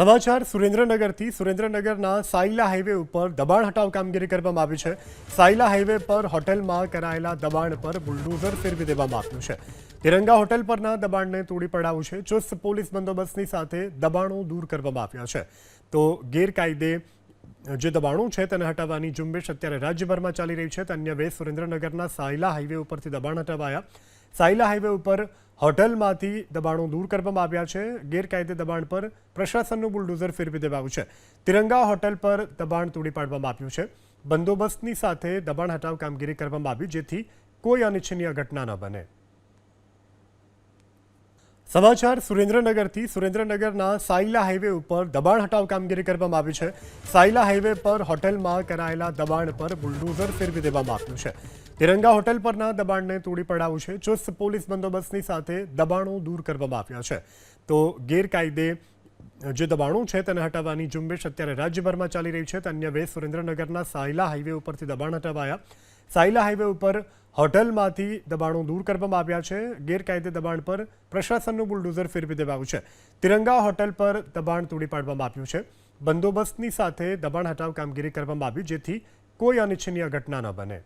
સમાચાર સુરેન્દ્રનગરથી સુરેન્દ્રનગરના સાયલા હાઈવે ઉપર દબાણ હટાવ કામગીરી કરવામાં આવી છે। સાયલા હાઈવે પર હોટેલમાં કરાયેલા દબાણ પર બુલડોઝર ફેરવી દેવામાં આવ્યું છે। તિરંગા હોટેલ પરના દબાણને તોડી પડાવ્યું છે। ચુસ્ત પોલીસ બંદોબસ્તની સાથે દબાણો દૂર કરવામાં આવ્યા છે। તો ગેરકાયદે જે દબાણો છે તેને હટાવવાની ઝુંબેશ અત્યારે રાજ્યભરમાં ચાલી રહી છે। અન્ય બે સુરેન્દ્રનગરના સાયલા હાઈવે ઉપરથી દબાણ હટાવાયા। સાયલા હાઈવે ઉપર હોટલમાંથી દબાણો દૂર કરવામાં આવ્યા છે। ગેરકાયદે દબાણ પર પ્રશાસનનું બુલડોઝર ફેરવી દેવાયું છે। તિરંગા હોટેલ પર દબાણ તોડી પાડવામાં આવ્યું છે। બંદોબસ્તની સાથે દબાણ હટાવ કામગીરી કરવામાં આવી જેથી કોઈ અનિચ્છનીય ઘટના ન બને। સમાચાર સુરેન્દ્રનગરથી સુરેન્દ્રનગરના સાયલા હાઈવે ઉપર દબાણ હટાવ કામગીરી કરવામાં આવી છે। સાયલા હાઈવે પર હોટેલમાં કરાયેલા દબાણ પર બુલડોઝર ફેરવી દેવામાં આવ્યું છે। તિરંગા હોટેલ પરના દબાણને તોડી પડાવ્યું છે। ચુસ્ત પોલીસ બંદોબસ્તની સાથે દબાણો દૂર કરવામાં આવ્યા છે। તો ગેરકાયદે જે દબાણો છે તેને હટાવવાની ઝુંબેશ અત્યારે રાજ્યભરમાં ચાલી રહી છે। અન્ય બે સુરેન્દ્રનગરના સાયલા હાઈવે ઉપરથી દબાણ હટાવાયા। સાયલા હાઈવે ઉપર હોટલમાંથી દબાણો દૂર કરવામાં આવ્યા છે। ગેરકાયદે દબાણ પર પ્રશાસનનું બુલડોઝર ફેરવી દેવાયું છે। તિરંગા હોટેલ પર દબાણ તોડી પાડવામાં આવ્યું છે। બંદોબસ્તની સાથે દબાણ હટાવ કામગીરી કરવામાં આવી જેથી કોઈ અનિચ્છનીય ઘટના ન બને।